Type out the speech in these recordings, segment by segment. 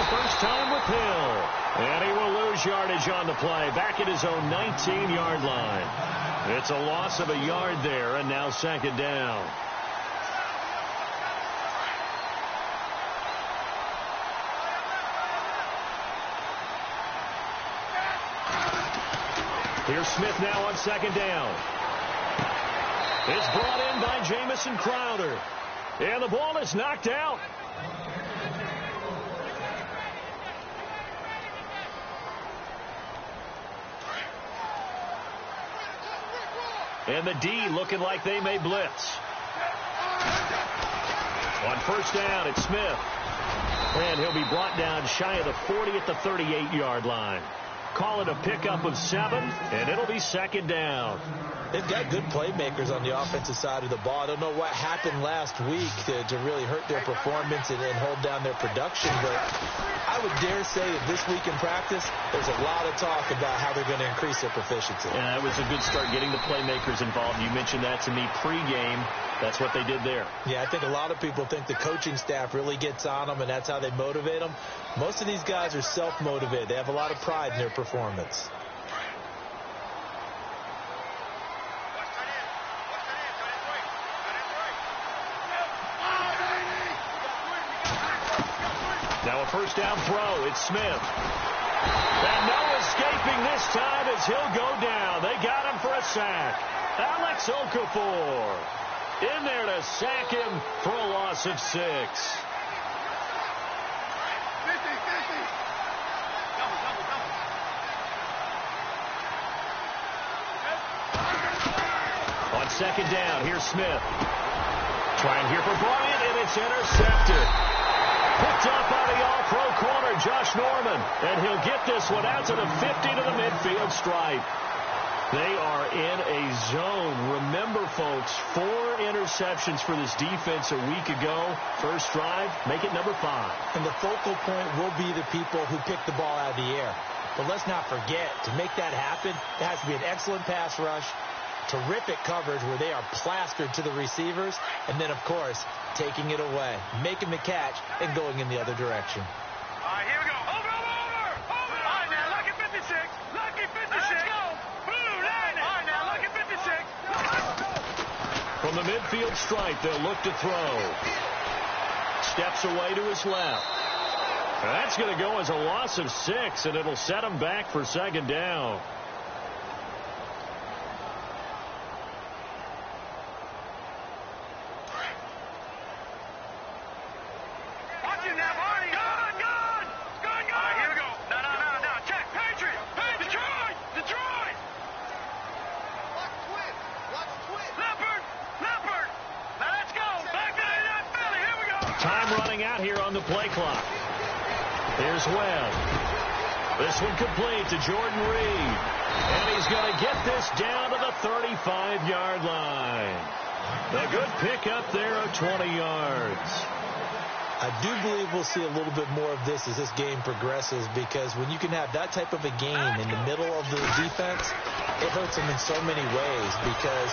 first time with Hill. And he will lose yardage on the play, back at his own 19-yard line. It's a loss of a yard there, and now second down. Here's Smith now on second down. It's brought in by Jamison Crowder. And the ball is knocked out. And the D looking like they may blitz. On first down, it's Smith. And he'll be brought down shy of the 40 at the 38-yard line. Call it a pickup of 7, and it'll be second down. They've got good playmakers on the offensive side of the ball. I don't know what happened last week to really hurt their performance and hold down their production, but I would dare say that this week in practice, there's a lot of talk about how they're going to increase their proficiency. Yeah, that was a good start getting the playmakers involved. You mentioned that to me pregame. That's what they did there. Yeah, I think a lot of people think the coaching staff really gets on them, and that's how they motivate them. Most of these guys are self-motivated. They have a lot of pride in their performance. Now a first down throw. It's Smith. And no escaping this time as he'll go down. They got him for a sack. Alex Okafor in there to sack him for a loss of 6. On second down, here's Smith. Trying here for Bryant, and it's intercepted. Picked up by the all-pro corner, Josh Norman. And he'll get this one out to the 50 to the midfield stripe. They are in a zone. Remember, folks, 4 interceptions for this defense a week ago. First drive, make it number 5. And the focal point will be the people who pick the ball out of the air. But let's not forget, to make that happen, there has to be an excellent pass rush, terrific coverage where they are plastered to the receivers, and then, of course, taking it away, making the catch, and going in the other direction. All right, here we go. Over. All right, now, lucky 56. Lucky 56. Let's go. Blue line. All right, now, lucky 56. From the midfield stripe, they'll look to throw. Steps away to his left. That's going to go as a loss of 6, and it'll set him back for second down. Play clock. Here's Webb. This one complete to Jordan Reed. And he's going to get this down to the 35-yard line. A good pickup there of 20 yards. I do believe we'll see a little bit more of this as this game progresses, because when you can have that type of a game in the middle of the defense, it hurts them in so many ways, because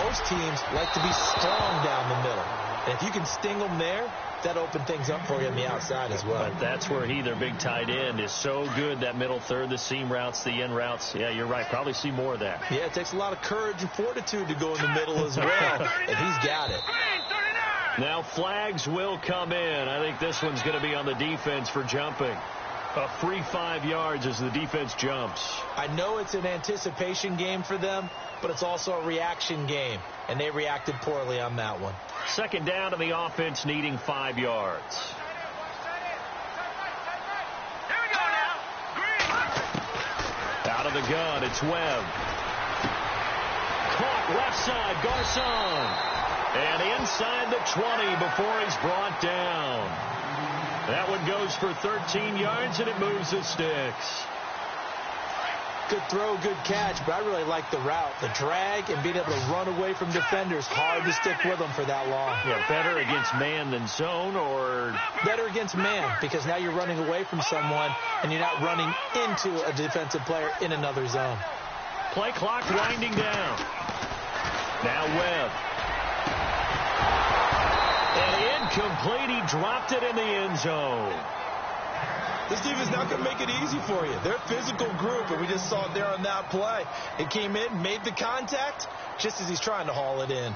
most teams like to be strong down the middle. And if you can sting them there, that opened things up for you on the outside as well. But that's where their big tight end, is so good, that middle third, the seam routes, the in routes. Yeah, you're right. Probably see more of that. Yeah, it takes a lot of courage and fortitude to go in the middle as well, and he's got it. Now flags will come in. I think this one's going to be on the defense for jumping. A free 5 yards as the defense jumps. I know it's an anticipation game for them, but it's also a reaction game, and they reacted poorly on that one. Second down to the offense, needing 5 yards. Here we go now. Green. Out of the gun, it's Webb. Caught left side, Garcon. And inside the 20 before he's brought down. That one goes for 13 yards, and it moves the sticks. Good throw, good catch, but I really like the route. The drag and being able to run away from defenders, hard to stick with them for that long. Yeah, better against man than zone, or? Better against man, because now you're running away from someone, and you're not running into a defensive player in another zone. Play clock winding down. Now Webb. And incomplete. He dropped it in the end zone. This defense is not going to make it easy for you. They're a physical group, and we just saw it there on that play. It came in, made the contact, just as he's trying to haul it in.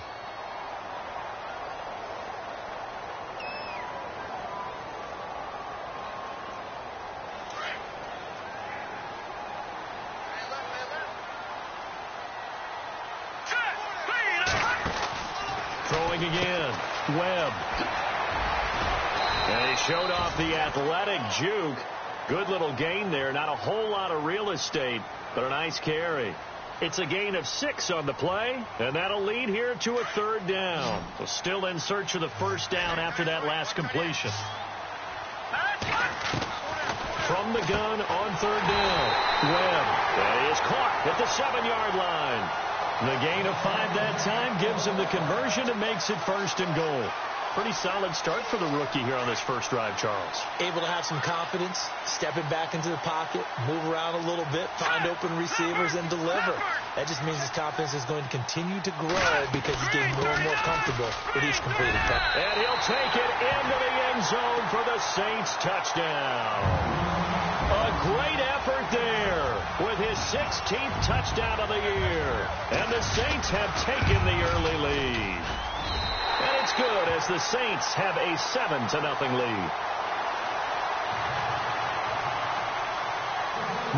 Throwing again. Webb. And he showed off the athletic juke. Good little gain there. Not a whole lot of real estate, but a nice carry. It's a gain of 6 on the play, and that'll lead here to a 3rd down. So still in search of the first down after that last completion. From the gun on 3rd down. Webb. And he is caught at the 7-yard line. The gain of 5 that time gives him the conversion and makes it 1st and goal. Pretty solid start for the rookie here on this first drive, Charles. Able to have some confidence, stepping back into the pocket, move around a little bit, find open receivers, and deliver. That just means his confidence is going to continue to grow because he's getting more and more comfortable with each completed pass. And he'll take it into the end zone for the Saints touchdown. A great effort there with his 16th touchdown of the year. And the Saints have taken the early lead. And it's good as the Saints have a 7-0 lead.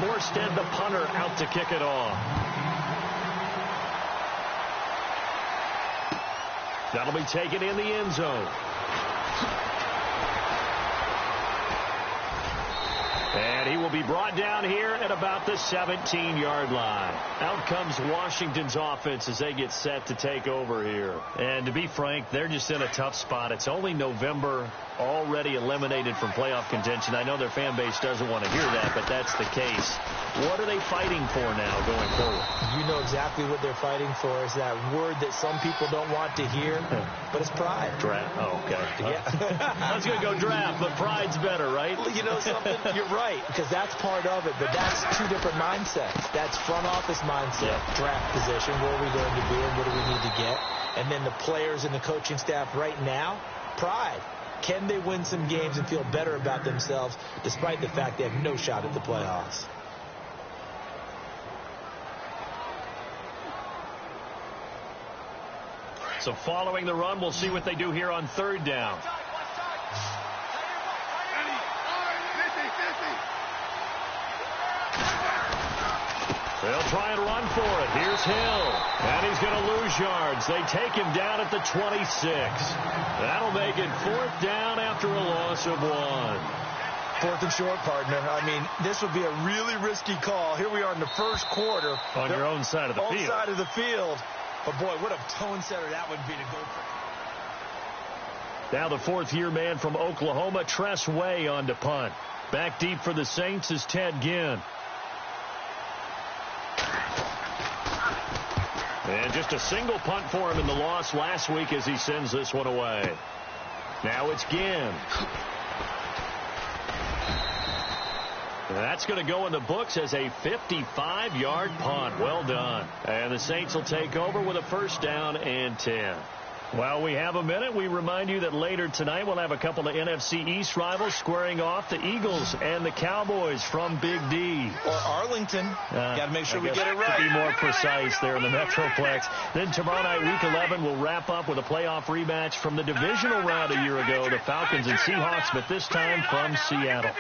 Morstead, the punter, out to kick it off. That'll be taken in the end zone. And he will be brought down here at about the 17-yard line. Out comes Washington's offense as they get set to take over here. And to be frank, they're just in a tough spot. It's only November, already eliminated from playoff contention. I know their fan base doesn't want to hear that, but that's the case. What are they fighting for now going forward? You know exactly what they're fighting for. Is that word that some people don't want to hear, but it's pride. Draft. Oh, okay. Yeah. I was going to go draft, but pride's better, right? Well, you know something? You're right, because that's part of it, but that's 2 different mindsets. That's front office mindset, draft position, where are we going to be and what do we need to get? And then the players and the coaching staff right now, pride. Can they win some games and feel better about themselves despite the fact they have no shot at the playoffs? So following the run, we'll see what they do here on 3rd down. They'll try and run for it. Here's Hill. And he's going to lose yards. They take him down at the 26. That'll make it 4th down after a loss of 1. 4th and short, partner. I mean, this would be a really risky call. Here we are in the first quarter. On your own side of the field. Own side of the field. But, boy, what a tone setter that would be to go for. Now the 4th-year man from Oklahoma, Tress Way, on to punt. Back deep for the Saints is Ted Ginn. And just a single punt for him in the loss last week as he sends this one away. Now it's Ginn. That's going to go in the books as a 55-yard punt. Well done. And the Saints will take over with a 1st down and 10. While we have a minute, we remind you that later tonight we'll have a couple of NFC East rivals squaring off, the Eagles and the Cowboys from Big D. Or Arlington. Got to make sure we get it right. To be more precise there in the Metroplex. Then tomorrow night, Week 11, we'll wrap up with a playoff rematch from the divisional round a year ago, the Falcons and Seahawks, but this time from Seattle.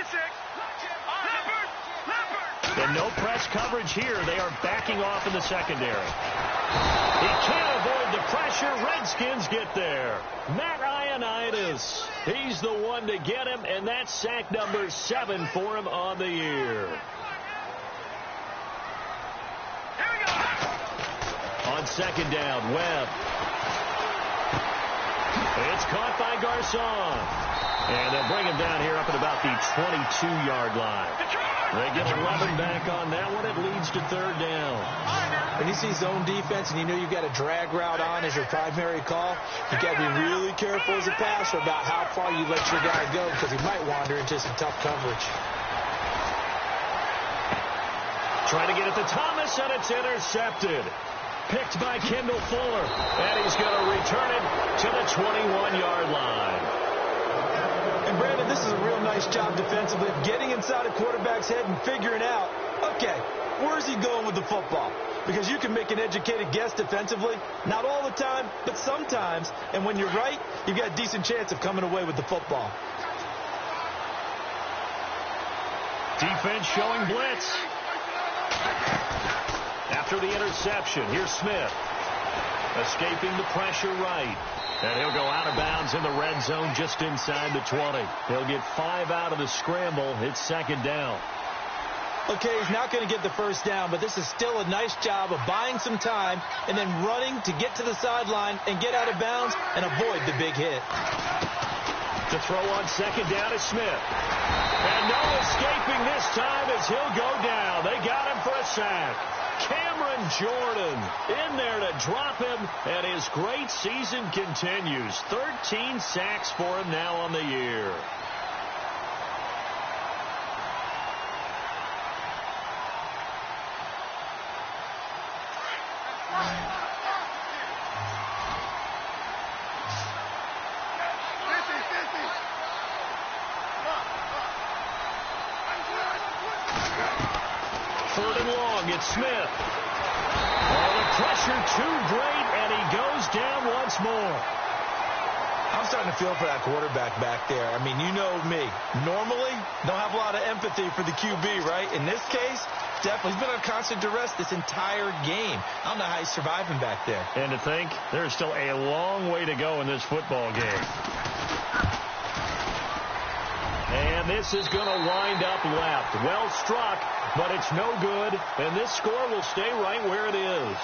And no press coverage here. They are backing off in the secondary. He can't avoid the pressure. Redskins get there. Matt Ioannidis. He's the one to get him, and that's sack number 7 for him on the year. On 2nd down, Webb. It's caught by Garcon. And they'll bring him down here up at about the 22-yard line. They get 11 back on that one. It leads to 3rd down. When you see zone defense and you know you've got a drag route on as your primary call, you've got to be really careful as a passer about how far you let your guy go because he might wander into some tough coverage. Trying to get it to Thomas, and it's intercepted. Picked by Kendall Fuller. And he's going to return it to the 21-yard line. And, Brandon, this is a real nice nice job defensively of getting inside a quarterback's head and figuring out, okay, where's he going with the football? Because you can make an educated guess defensively, not all the time, but sometimes. And when you're right, you've got a decent chance of coming away with the football. Defense showing blitz. After the interception, here's Smith. Escaping the pressure right. And he'll go out of bounds in the red zone just inside the 20. He'll get 5 out of the scramble. It's second down. Okay, he's not going to get the first down, but this is still a nice job of buying some time and then running to get to the sideline and get out of bounds and avoid the big hit. To throw on second down is Smith. And no escaping this time as he'll go down. They got him for a sack. Cameron Jordan in there to drop him, and his great season continues. 13 sacks for him now on the year. Third and long, it's Smith. Oh, the pressure too great, and he goes down once more. I'm starting to feel for that quarterback back there. I mean, you know me. Normally, don't have a lot of empathy for the QB, right? In this case, definitely. He's been on constant duress this entire game. I don't know how he's surviving back there. And to think, there's still a long way to go in this football game. And this is going to wind up left. Well struck, but it's no good. And this score will stay right where it is.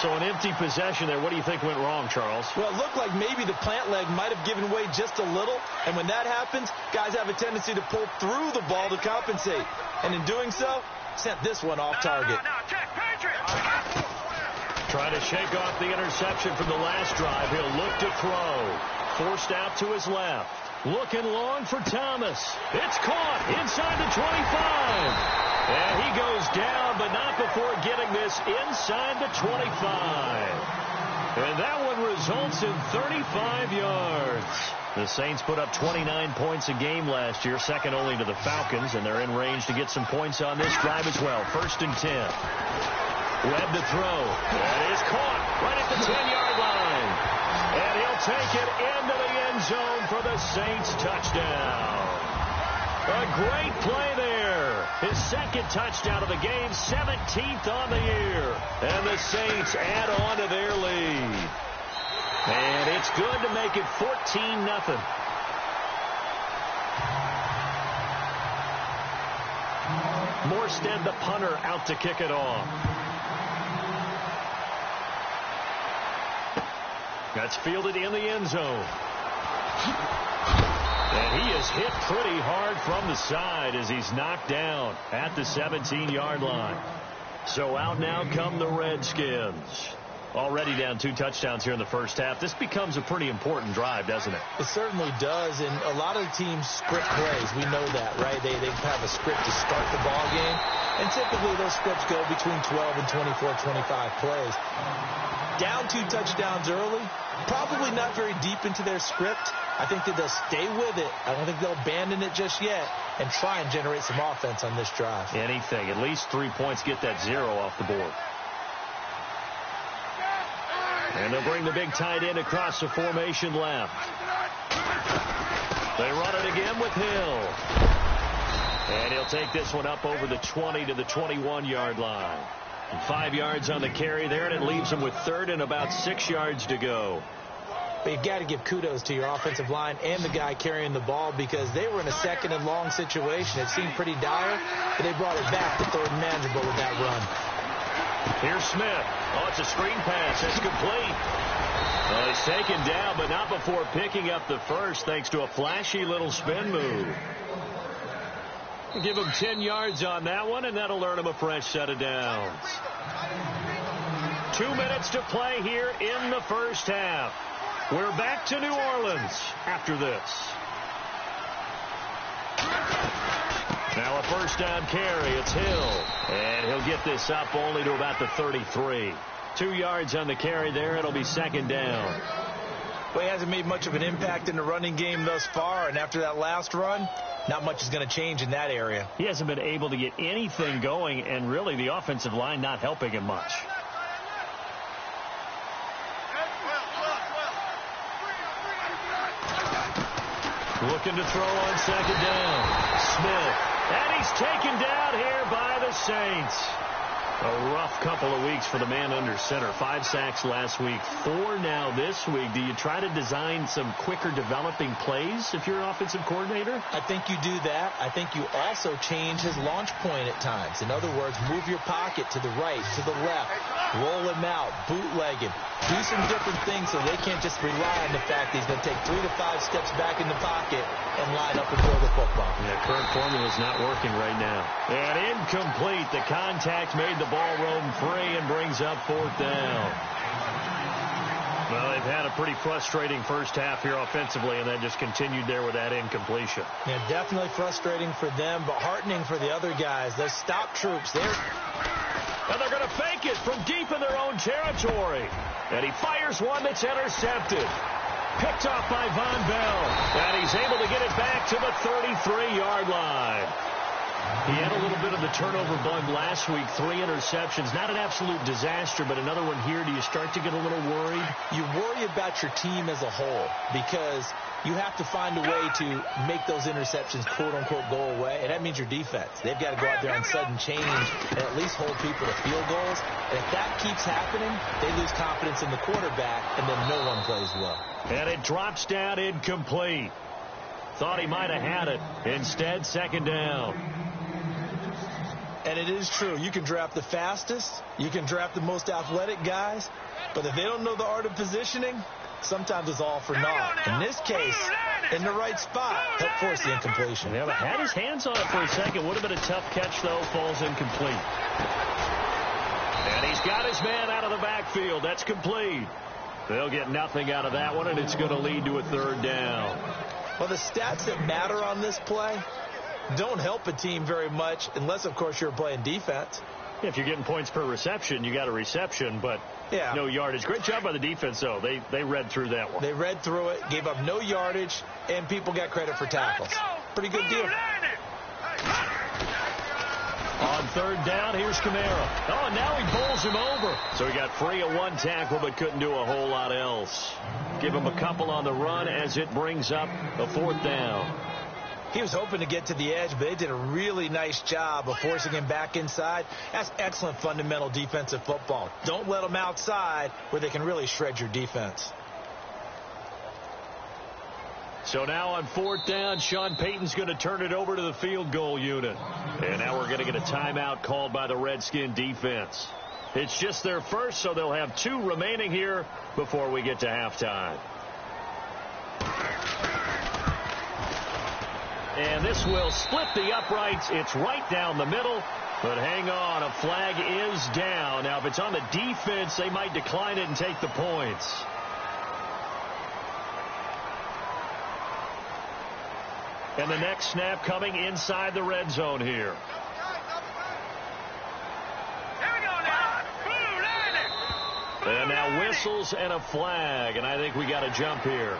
So an empty possession there. What do you think went wrong, Charles? Well, it looked like maybe the plant leg might have given way just a little. And when that happens, guys have a tendency to pull through the ball to compensate. And in doing so, sent this one off target. Trying to shake off the interception from the last drive. He'll look to throw. Forced out to his left. Looking long for Thomas. It's caught inside the 25. And he goes down, but not before getting this inside the 25. And that one results in 35 yards. The Saints put up 29 points a game last year, second only to the Falcons, and they're in range to get some points on this drive as well. 1st and 10. Webb to throw. That is caught right at the 10-yard line. And he'll take it into the end zone for the Saints touchdown. A great play there. His second touchdown of the game, 17th on the year. And the Saints add on to their lead. And it's good to make it 14-0. Morstead, the punter, out to kick it off. That's fielded in the end zone. And he is hit pretty hard from the side as he's knocked down at the 17-yard line. So out now come the Redskins. Already down 2 touchdowns here in the first half. This becomes a pretty important drive, doesn't it? It certainly does, and a lot of teams script plays. We know that, right? They have a script to start the ball game, and typically those scripts go between 12 and 24, 25 plays. Down 2 touchdowns early, probably not very deep into their script. I think that they'll stay with it. I don't think they'll abandon it just yet and try and generate some offense on this drive. Anything. At least 3 points, get that 0 off the board. And they'll bring the big tight end across the formation left. They run it again with Hill. And he'll take this one up over the 20 to the 21-yard line. 5 yards on the carry there, and it leaves him with 3rd and about 6 yards to go. But you've got to give kudos to your offensive line and the guy carrying the ball because they were in a 2nd and long situation. It seemed pretty dire, but they brought it back to 3rd and manageable with that run. Here's Smith. Oh, it's a screen pass. It's complete. Well, he's taken down, but not before picking up the first thanks to a flashy little spin move. Give him 10 yards on that one, and that'll earn him a fresh set of downs. 2 minutes to play here in the first half. We're back to New Orleans after this. Now a first down carry. It's Hill. And he'll get this up only to about the 33. 2 yards on the carry there. It'll be 2nd down. Well, he hasn't made much of an impact in the running game thus far, and after that last run, not much is going to change in that area. He hasn't been able to get anything going, and really the offensive line not helping him much. Looking to throw on second down. Smith. And he's taken down here by the Saints. A rough couple of weeks for the man under center. 5 sacks last week, 4 now this week. Do you try to design some quicker developing plays if you're an offensive coordinator? I think you do that. I think you also change his launch point at times. In other words, move your pocket to the right, to the left, roll him out, bootleg him. Do some different things so they can't just rely on the fact that he's going to take 3 to 5 steps back in the pocket and line up and throw the football. Yeah, current formula is not working right now. And incomplete. The contact made the ball roam free and brings up 4th down. Well, they've had a pretty frustrating first half here offensively, and then just continued there with that incompletion. Yeah, definitely frustrating for them, but heartening for the other guys. Those stop troops, and they're going to fake it from deep in their own territory. And he fires one that's intercepted. Picked off by Von Bell. And he's able to get it back to the 33-yard line. He had a little bit of the turnover bug last week, 3 interceptions. Not an absolute disaster, but another one here. Do you start to get a little worried? You worry about your team as a whole because you have to find a way to make those interceptions, quote-unquote, go away. And that means your defense. They've got to go out there on sudden change and at least hold people to field goals. And if that keeps happening, they lose confidence in the quarterback, and then no one plays well. And it drops down incomplete. Thought he might have had it. Instead, 2nd down. And it is true. You can draft the fastest. You can draft the most athletic guys. But if they don't know the art of positioning, sometimes it's all for naught. In this case, in the right spot, helped force the incompletion. Yeah, but had his hands on it for a second. Would have been a tough catch, though. Falls incomplete. And he's got his man out of the backfield. That's complete. They'll get nothing out of that one, and it's going to lead to a 3rd down. Well, the stats that matter on this play don't help a team very much unless, of course, you're playing defense. If you're getting points per reception, you got a reception, but no yardage. Great job by the defense, though. They read through that one. They read through it, gave up no yardage, and people got credit for tackles. Pretty good deal. On 3rd down, here's Kamara. Oh, and now he bowls him over. So he got free of 1 tackle, but couldn't do a whole lot else. Give him a couple on the run as it brings up a 4th down. He was hoping to get to the edge, but they did a really nice job of forcing him back inside. That's excellent fundamental defensive football. Don't let them outside where they can really shred your defense. So now on 4th down, Sean Payton's going to turn it over to the field goal unit. And now we're going to get a timeout called by the Redskin defense. It's just their first, so they'll have 2 remaining here before we get to halftime. And this will split the uprights. It's right down the middle. But hang on, a flag is down. Now, if it's on the defense, they might decline it and take the points. And the next snap coming inside the red zone here. And now whistles and a flag. And I think we got a jump here.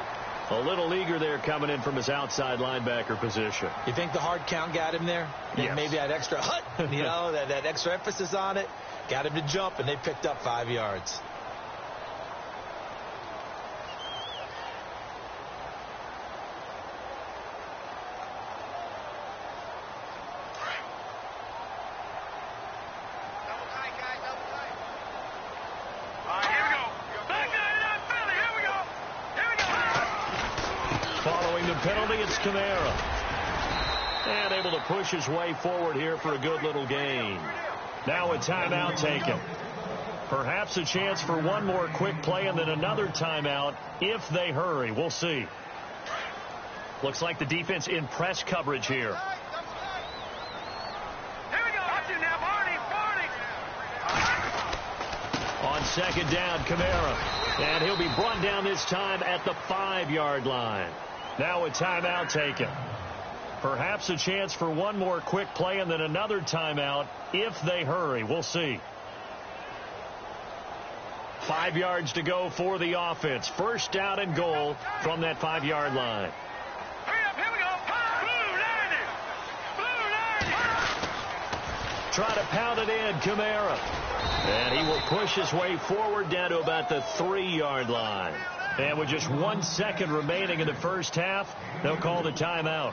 A little eager there coming in from his outside linebacker position. You think the hard count got him there? Yes. Maybe that extra that extra emphasis on it got him to jump, and they picked up 5 yards. Penalty, it's Kamara. And able to push his way forward here for a good little gain. Now a timeout taken. Perhaps a chance for one more quick play and then another timeout if they hurry. We'll see. Looks like the defense in press coverage here. On 2nd down, Kamara. And he'll be brought down this time at the 5-yard line. Now a timeout taken. Perhaps a chance for one more quick play and then another timeout if they hurry. We'll see. 5 yards to go for the offense. First down and goal from that 5-yard line. Hurry up, here we go. Blue 90. Try to pound it in, Kamara. And he will push his way forward down to about the 3-yard line. And with just 1 second remaining in the first half, they'll call the timeout.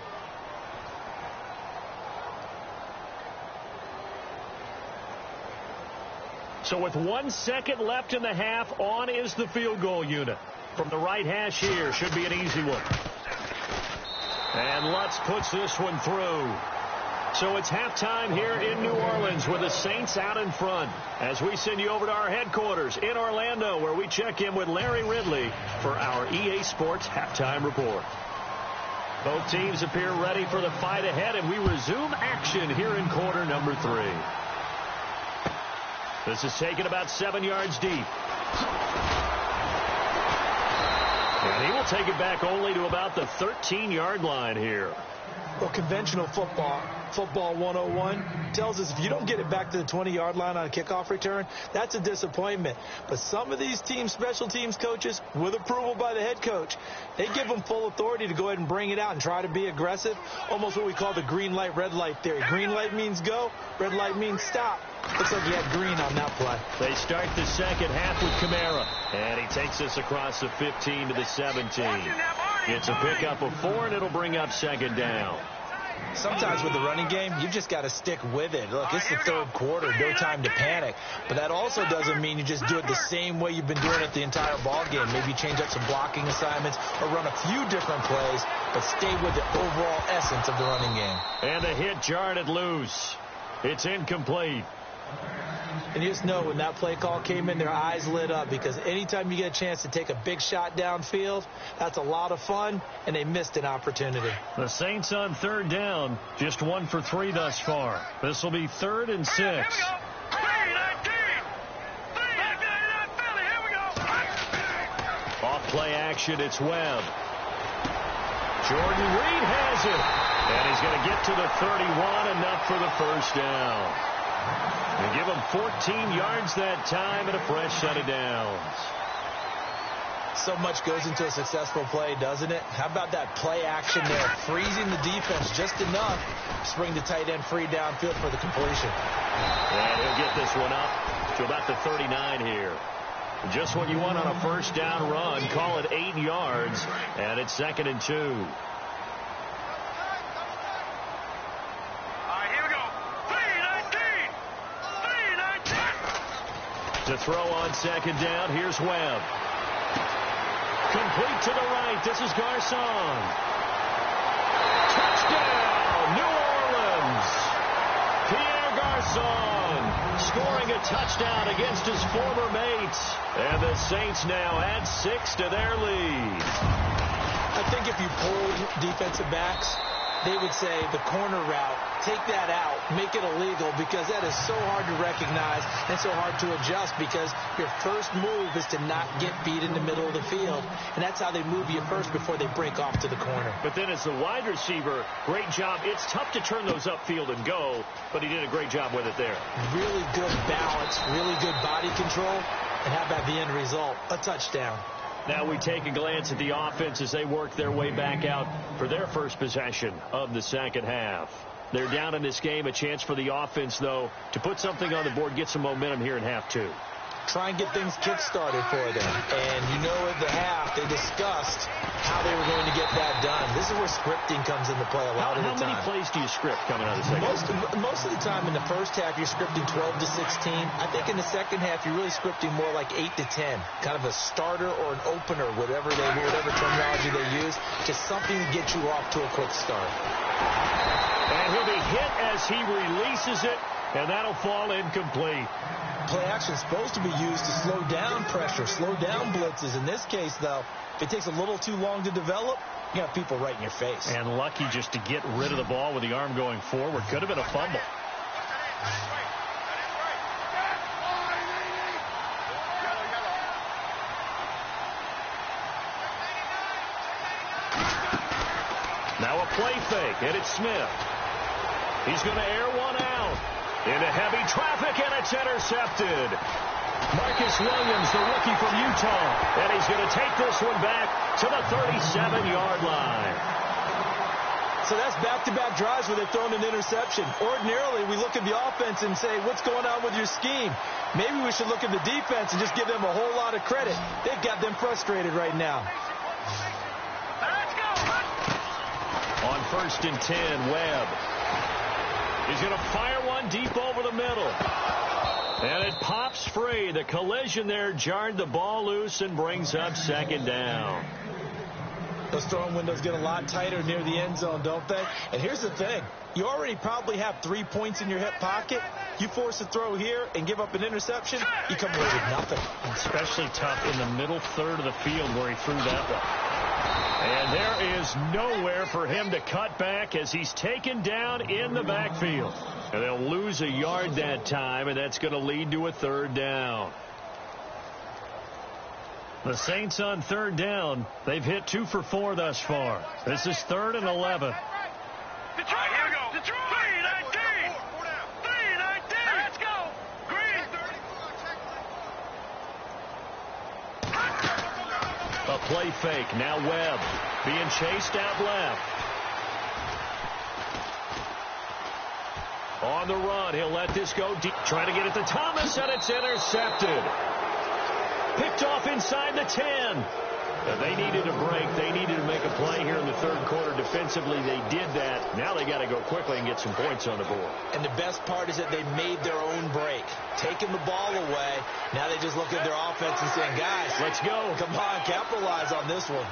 So with 1 second left in the half, on is the field goal unit. From the right hash here, should be an easy one. And Lutz puts this one through. So it's halftime here in New Orleans with the Saints out in front as we send you over to our headquarters in Orlando, where we check in with Larry Ridley for our EA Sports Halftime Report. Both teams appear ready for the fight ahead, and we resume action here in quarter number 3. This is taken about 7 yards deep. And he will take it back only to about the 13-yard line here. Well, conventional football 101 tells us if you don't get it back to the 20-yard line on a kickoff return, that's a disappointment. But some of these special teams coaches, with approval by the head coach, they give them full authority to go ahead and bring it out and try to be aggressive, almost what we call the green light, red light theory. Green light means go, red light means stop. Looks like he had green on that play. They start the second half with Kamara, and he takes us across the 15 to the 17. It's a pickup of 4, and it'll bring up second down. Sometimes with the running game, you've just got to stick with it. Look, it's the third quarter, no time to panic. But that also doesn't mean you just do it the same way you've been doing it the entire ball game. Maybe change up some blocking assignments or run a few different plays, but stay with the overall essence of the running game. And the hit jarred it loose. It's incomplete. And you just know when that play call came in, their eyes lit up, because anytime you get a chance to take a big shot downfield, that's a lot of fun, and they missed an opportunity. The Saints on third down, just 1 for 3 thus far. This will be 3rd and 6. Off play action, it's Webb. Jordan Reed has it, and he's going to get to the 31, enough for the first down. They give him 14 yards that time and a fresh set of downs. So much goes into a successful play, doesn't it? How about that play action there, freezing the defense just enough to bring the tight end free downfield for the completion. And he'll get this one up to about the 39 here. Just what you want on a first down run. Call it 8 yards, and it's 2nd and 2. To throw on second down, here's Webb. Complete to the right. This is Garcon. Touchdown, New Orleans. Pierre Garcon scoring a touchdown against his former mates. And the Saints now add 6 to their lead. I think if you pulled defensive backs, they would say the corner route, take that out, make it illegal, because that is so hard to recognize and so hard to adjust, because your first move is to not get beat in the middle of the field, and that's how they move you first before they break off to the corner. But then as the wide receiver, great job. It's tough to turn those upfield and go, but he did a great job with it there. Really good balance, really good body control, and how about the end result? A touchdown. Now we take a glance at the offense as they work their way back out for their first possession of the second half. They're down in this game. A chance for the offense, though, to put something on the board, get some momentum here in half 2. Try and get things kick-started for them. And you know at the half, they discussed how they were going to get that done. This is where scripting comes into play a lot of the time. How many plays do you script coming out of the second half? Most of the time in the first half, you're scripting 12 to 16. I think in the second half, you're really scripting more like 8 to 10. Kind of a starter or an opener, whatever terminology they use. Just something to get you off to a quick start. And he'll be hit as he releases it, and that'll fall incomplete. Play action is supposed to be used to slow down pressure, slow down blitzes. In this case, though, if it takes a little too long to develop, you have people right in your face. And lucky just to get rid of the ball with the arm going forward. Could have been a fumble. Now a play fake, and it's Smith. He's going to air one out into heavy traffic, and it's intercepted. Marcus Williams, the rookie from Utah. And he's going to take this one back to the 37-yard line. So that's back-to-back drives where they've thrown an interception. Ordinarily, we look at the offense and say, what's going on with your scheme? Maybe we should look at the defense and just give them a whole lot of credit. They've got them frustrated right now. On 1st and 10, Webb. He's going to fire one deep over the middle. And it pops free. The collision there jarred the ball loose and brings up 2nd down. Those throwing windows get a lot tighter near the end zone, don't they? And here's the thing. You already probably have 3 points in your hip pocket. You force a throw here and give up an interception, you come away with nothing. Especially tough in the middle third of the field where he threw that one. And there is nowhere for him to cut back as he's taken down in the backfield. And they'll lose a yard that time, and that's going to lead to a 3rd down. The Saints on 3rd down. They've hit 2 for 4 thus far. This is 3rd and 11. Detroit, here we go. Detroit. 3-19. 3-19. Let's go. Green. A play fake. Now Webb being chased out left. On the run, he'll let this go deep. Trying to get it to Thomas, and it's intercepted. Picked off inside the 10. They needed a break. They needed to make a play here in the 3rd quarter. Defensively, they did that. Now they got to go quickly and get some points on the board. And the best part is that they made their own break. Taking the ball away. Now they just look at their offense and saying, guys, let's go. Come on, capitalize on this one.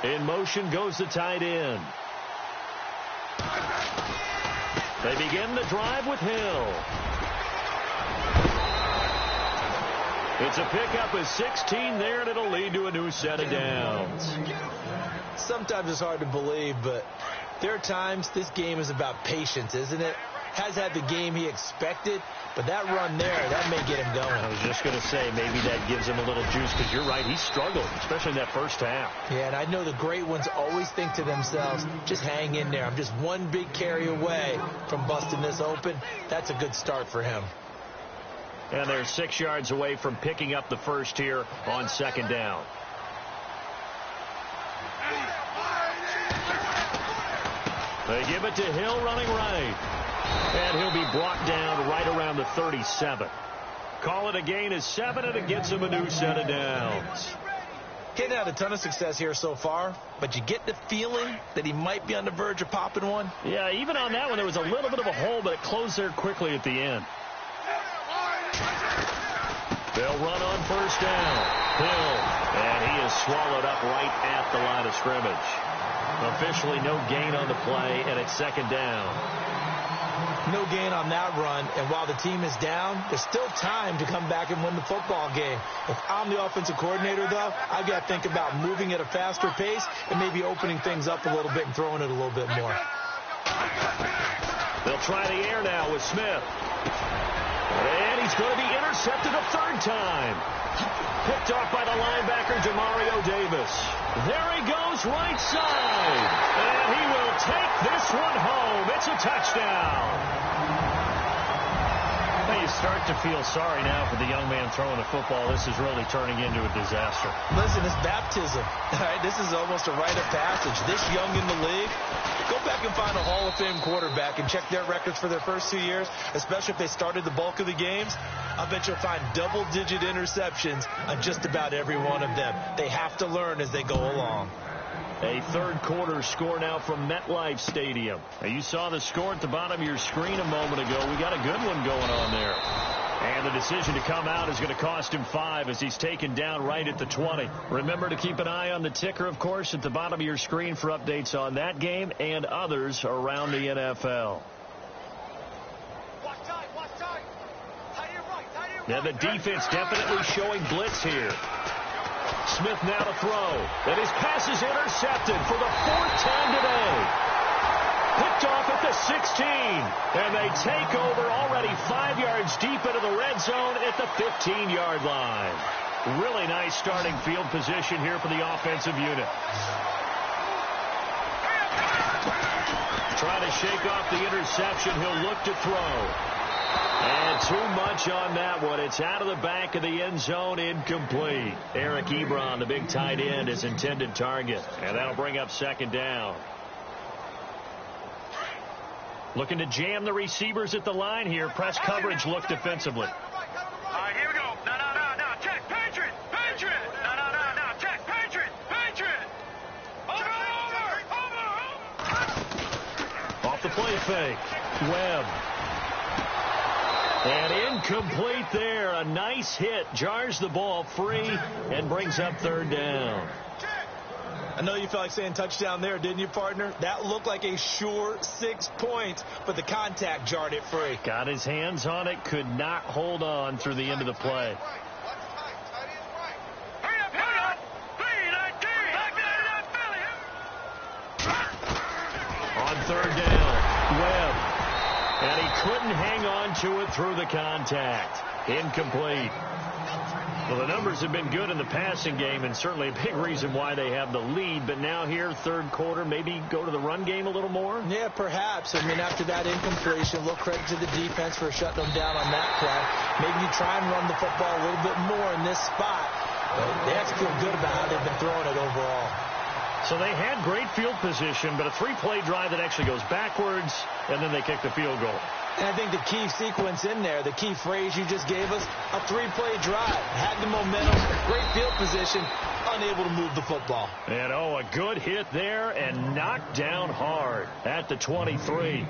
In motion goes the tight end. They begin the drive with Hill. It's a pickup of 16 there, and it'll lead to a new set of downs. Sometimes it's hard to believe, but there are times this game is about patience, isn't it? Has had the game he expected, but that run there, that may get him going. I was just going to say, maybe that gives him a little juice, because you're right, he struggled, especially in that first half. Yeah, and I know the great ones always think to themselves, just hang in there. I'm just one big carry away from busting this open. That's a good start for him. And they're 6 yards away from picking up the first here on 2nd down. They give it to Hill running right. And he'll be brought down right around the 37. Call it a gain of 7, and it gets him a new set of downs. He's had a ton of success here so far, but you get the feeling that he might be on the verge of popping one. Yeah, even on that one, there was a little bit of a hole, but it closed there quickly at the end. They'll run on 1st down. Hill, and he is swallowed up right at the line of scrimmage. Officially no gain on the play, and it's 2nd down. No gain on that run, and while the team is down, there's still time to come back and win the football game. If I'm the offensive coordinator, though, I've got to think about moving at a faster pace and maybe opening things up a little bit and throwing it a little bit more. They'll try the air now with Smith. And he's going to be intercepted a 3rd time. Picked off by the linebacker, Jamario Davis. There he goes, right side. And he will take this one home. It's a touchdown. Well, you start to feel sorry now for the young man throwing the football. This is really turning into a disaster. Listen, it's baptism. All right, this is almost a rite of passage. This young in the league, go back and find a Hall of Fame quarterback and check their records for their first 2 years, especially if they started the bulk of the games. I bet you'll find double-digit interceptions on just about every one of them. They have to learn as they go along. A 3rd quarter score now from MetLife Stadium. Now, you saw the score at the bottom of your screen a moment ago. We got a good one going on there. And the decision to come out is going to cost him 5 as he's taken down right at the 20. Remember to keep an eye on the ticker, of course, at the bottom of your screen for updates on that game and others around the NFL. Now the defense definitely showing blitz here. Smith now to throw. And his pass is intercepted for the 4th time today. Picked off at the 16. And they take over already 5 yards deep into the red zone at the 15-yard line. Really nice starting field position here for the offensive unit. trying to shake off the interception. He'll look to throw. And too much on that one. It's out of the back of the end zone, incomplete. Eric Ebron, the big tight end, his intended target. And that'll bring up second down. Looking to jam the receivers at the line here. Press coverage look defensively. All right, here we go. No. Check. Patriot. No. Check. Patriot. Over. Off the play fake. Webb. And incomplete there. A nice hit. Jars the ball free and brings up third down. I know you felt like saying touchdown there, didn't you, partner? That looked like a sure 6 points, but the contact jarred it free. Got his hands on it, could not hold on through the end of the play. Hurry up. 3-19. On third down, Webb. And he couldn't hang on to it through the contact. Incomplete. Well, the numbers have been good in the passing game, and certainly a big reason why they have the lead. But now here, third quarter, maybe go to the run game a little more? Yeah, perhaps. I mean, after that incompletion, a little credit to the defense for shutting them down on that play. Maybe you try and run the football a little bit more in this spot. But they have to feel good about how they've been throwing it overall. So they had great field position, but a three-play drive that actually goes backwards, and then they kick the field goal. And I think the key sequence in there, the key phrase you just gave us, a three-play drive. Had the momentum, great field position, unable to move the football. And, a good hit there and knocked down hard at the 23.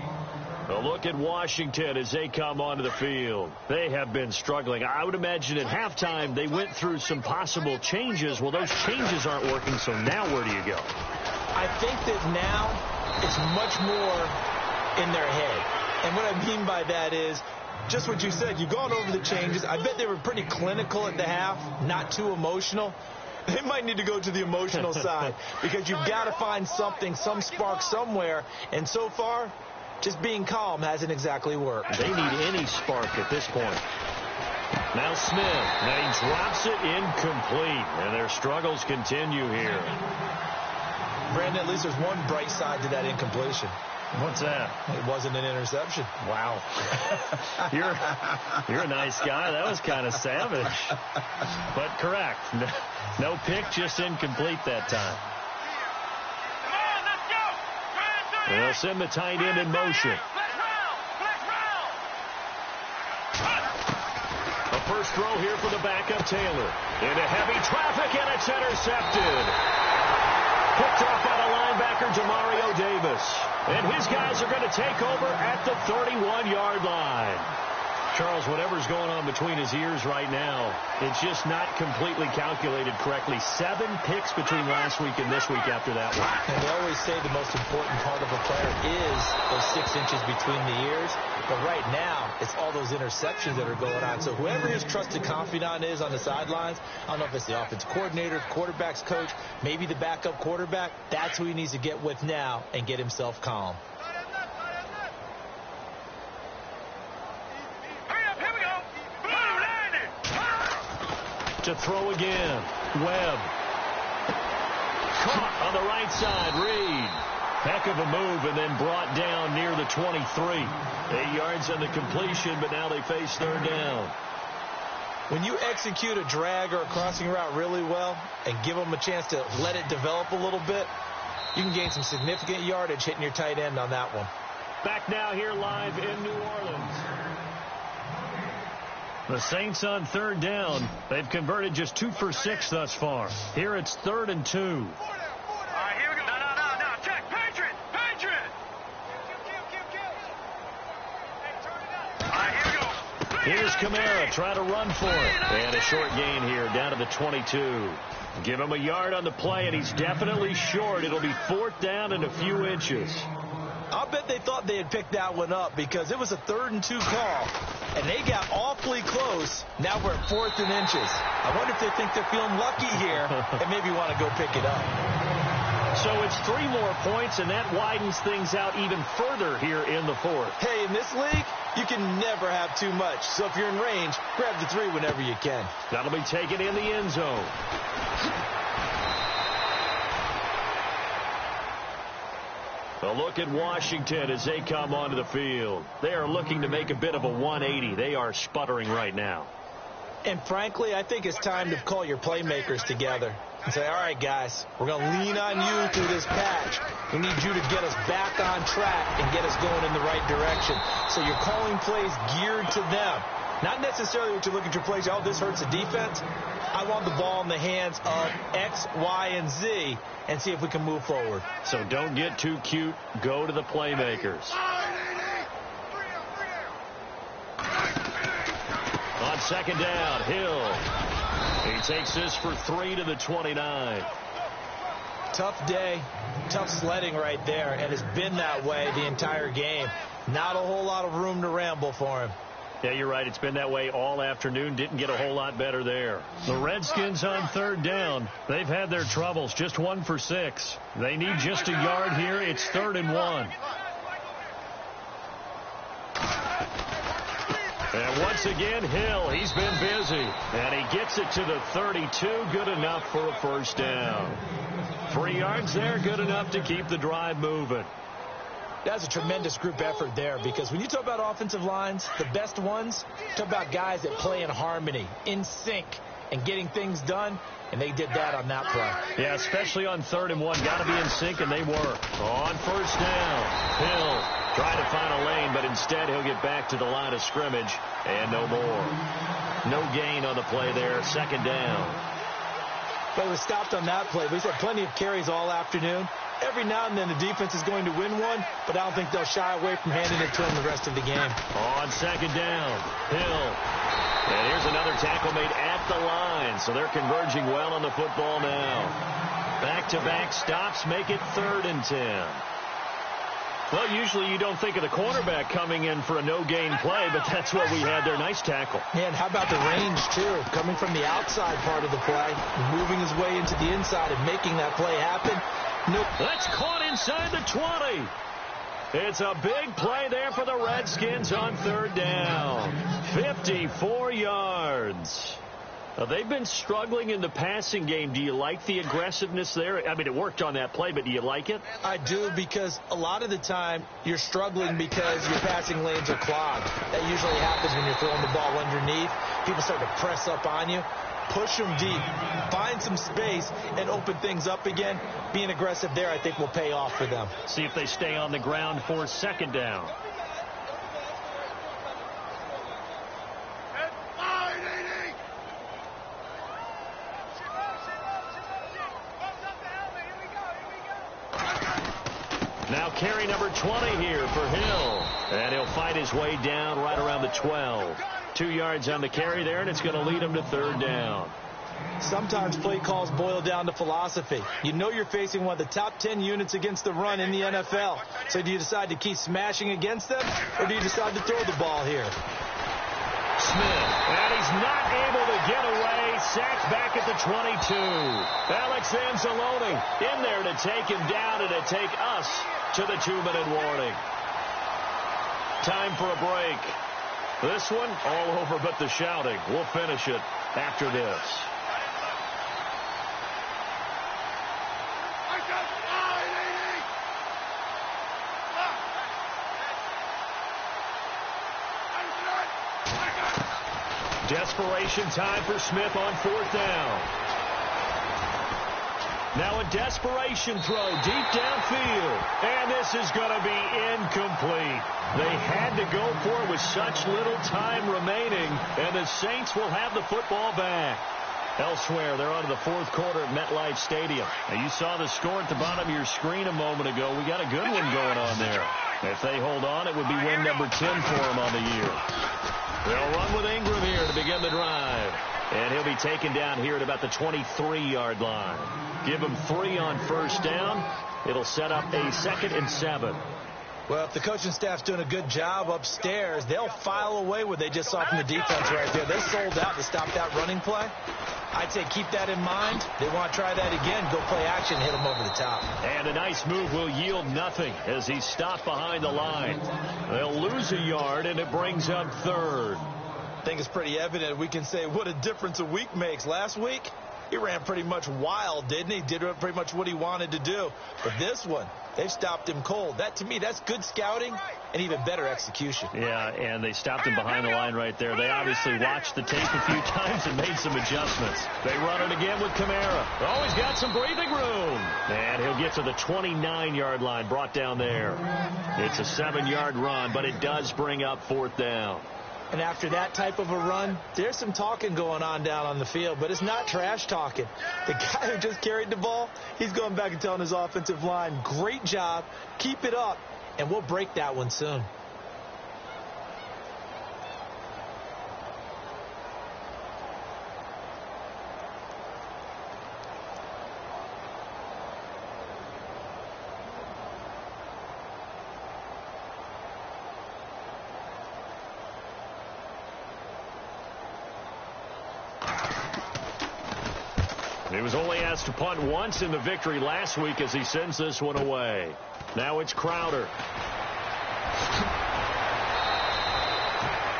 A look at Washington as they come onto the field. They have been struggling. I would imagine at halftime they went through some possible changes. Well, those changes aren't working, so now where do you go? I think that now it's much more in their head. And what I mean by that is just what you said. You've gone over the changes. I bet they were pretty clinical at the half, not too emotional. They might need to go to the emotional side because you've got to find something, some spark somewhere. And so far, just being calm hasn't exactly worked. They need any spark at this point. Now Smith. Now he drops it incomplete. And their struggles continue here. Brandon, at least there's one bright side to that incompletion. What's that? It wasn't an interception. Wow. You're a nice guy. That was kind of savage. But correct. No pick, just incomplete that time. Come on, let's go. They'll send the tight end in motion. A first throw here for the backup Taylor. Into heavy traffic, and it's intercepted. Picked off by the linebacker, Demario Davis. And his guys are going to take over at the 31-yard line. Charles, whatever's going on between his ears right now, it's just not completely calculated correctly. 7 picks between last week and this week after that one. And they always say the most important part of a player is those 6 inches between the ears. But right now, it's all those interceptions that are going on. So whoever his trusted confidant is on the sidelines, I don't know if it's the offensive coordinator, quarterback's coach, maybe the backup quarterback, that's who he needs to get with now and get himself calm. To throw again. Webb. Caught on the right side. Reed. Heck of a move and then brought down near the 23. 8 yards on the completion, but now they face third down. When you execute a drag or a crossing route really well and give them a chance to let it develop a little bit, you can gain some significant yardage hitting your tight end on that one. Back now here live in New Orleans. The Saints on third down. They've converted just 2 for 6 thus far. Here it's 3rd and 2. All right, here we go. No. Check. Patriot. All right, here we go. Here's Kamara trying to run for it. And a short gain here down to the 22. Give him a yard on the play, and he's definitely short. It'll be 4th down and a few inches. I'll bet they thought they had picked that one up because it was a 3rd and 2 call, and they got awfully close. Now we're at 4th and inches. I wonder if they think they're feeling lucky here and maybe want to go pick it up. So it's 3 more points, and that widens things out even further here in the 4th. Hey, in this league, you can never have too much. So if you're in range, grab the 3 whenever you can. That'll be taken in the end zone. A look at Washington as they come onto the field. They are looking to make a bit of a 180. They are sputtering right now. And frankly, I think it's time to call your playmakers together and say, all right, guys, we're going to lean on you through this patch. We need you to get us back on track and get us going in the right direction. So you're calling plays geared to them. Not necessarily what you look at your plays, oh, this hurts the defense. I want the ball in the hands of X, Y, and Z and see if we can move forward. So don't get too cute. Go to the playmakers. On second down, Hill. He takes this for 3 to the 29. Tough day, tough sledding right there, and it's been that way the entire game. Not a whole lot of room to ramble for him. Yeah, you're right. It's been that way all afternoon. Didn't get a whole lot better there. The Redskins on third down. They've had their troubles. Just 1 for 6. They need just a yard here. It's 3rd and 1. And once again, Hill, he's been busy. And he gets it to the 32. Good enough for a first down. 3 yards there, good enough to keep the drive moving. That's a tremendous group effort there, because when you talk about offensive lines, the best ones, talk about guys that play in harmony, in sync, and getting things done, and they did that on that play. Yeah, especially on 3rd and 1. Got to be in sync, and they were. On first down, Hill trying to find a lane, but instead he'll get back to the line of scrimmage, and no more. No gain on the play there, 2nd down. But he was stopped on that play. We've had plenty of carries all afternoon. Every now and then the defense is going to win one, but I don't think they'll shy away from handing it to him the rest of the game. On 2nd down, Hill. And here's another tackle made at the line, so they're converging well on the football now. Back-to-back stops make it 3rd and 10. Well, usually you don't think of the cornerback coming in for a no-gain play, but that's what we had there. Nice tackle. And how about the range, too? Coming from the outside part of the play, moving his way into the inside and making that play happen. Nope. That's caught inside the 20. It's a big play there for the Redskins on 3rd down. 54 yards. They've been struggling in the passing game. Do you like the aggressiveness there? I mean, it worked on that play, but do you like it? I do, because a lot of the time you're struggling because your passing lanes are clogged. That usually happens when you're throwing the ball underneath. People start to press up on you. Push them deep, find some space, and open things up again. Being aggressive there, I think, will pay off for them. See if they stay on the ground for 2nd down. Now carry number 20 here for Hill. And he'll fight his way down right around the 12. 2 yards on the carry there, and it's going to lead him to 3rd down. Sometimes play calls boil down to philosophy. You know you're facing one of the top 10 units against the run in the NFL. So do you decide to keep smashing against them, or do you decide to throw the ball here? Smith, and he's not able to get away. Sacked back at the 22. Alex Anzalone in there to take him down and to take us to the 2-minute warning. Time for a break. This one all over but the shouting. We'll finish it after this. Desperation time for Smith on 4th down. Now a desperation throw deep downfield. And this is going to be incomplete. They had to go for it with such little time remaining. And the Saints will have the football back. Elsewhere, they're on to the 4th quarter at MetLife Stadium. Now, you saw the score at the bottom of your screen a moment ago. We got a good one going on there. If they hold on, it would be win number 10 for them on the year. They'll run with Ingram here to begin the drive. And he'll be taken down here at about the 23-yard line. Give him 3 on first down. It'll set up a 2nd and 7. Well, if the coaching staff's doing a good job upstairs, they'll file away what they just saw from the defense right there. They sold out to stop that running play. I'd say keep that in mind. They want to try that again. Go play action, hit them over the top. And a nice move will yield nothing as he's stopped behind the line. They'll lose a yard, and it brings up 3rd. I think it's pretty evident. We can say what a difference a week makes. Last week, he ran pretty much wild, didn't he? Did pretty much what he wanted to do. But this one, they've stopped him cold. That, to me, that's good scouting and even better execution. Yeah, and they stopped him behind the line right there. They obviously watched the tape a few times and made some adjustments. They run it again with Kamara. Oh, he's got some breathing room. And he'll get to the 29-yard line, brought down there. It's a 7-yard run, but it does bring up 4th down. And after that type of a run, there's some talking going on down on the field, but it's not trash talking. The guy who just carried the ball, he's going back and telling his offensive line, great job, keep it up, and we'll break that one soon. He was only asked to punt once in the victory last week as he sends this one away. Now it's Crowder.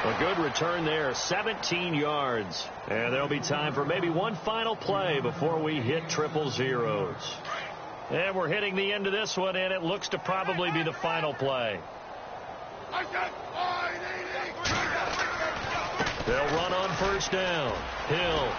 A good return there, 17 yards. And there'll be time for maybe one final play before we hit triple zeros. And we're hitting the end of this one, and it looks to probably be the final play. They'll run on 1st down. Hill.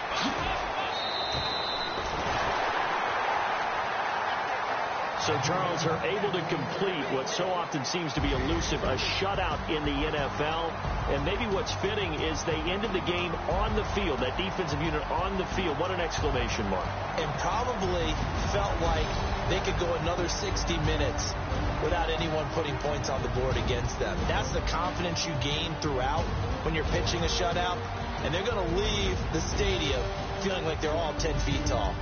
So, Charles, are able to complete what so often seems to be elusive, a shutout in the NFL. And maybe what's fitting is they ended the game on the field, that defensive unit on the field. What an exclamation mark. And probably felt like they could go another 60 minutes without anyone putting points on the board against them. That's the confidence you gain throughout when you're pitching a shutout. And they're going to leave the stadium feeling like they're all 10 feet tall.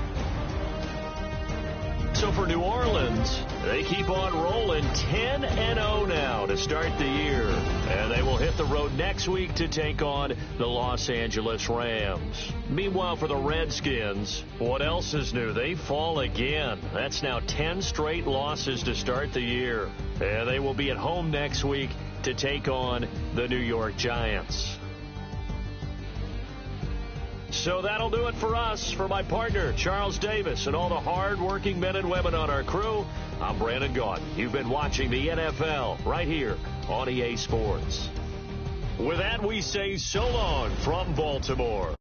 So for New Orleans, they keep on rolling 10-0 now to start the year. And they will hit the road next week to take on the Los Angeles Rams. Meanwhile, for the Redskins, what else is new? They fall again. That's now 10 straight losses to start the year. And they will be at home next week to take on the New York Giants. So that'll do it for us. For my partner, Charles Davis, and all the hard-working men and women on our crew, I'm Brandon Gaudin. You've been watching the NFL right here on EA Sports. With that, we say so long from Baltimore.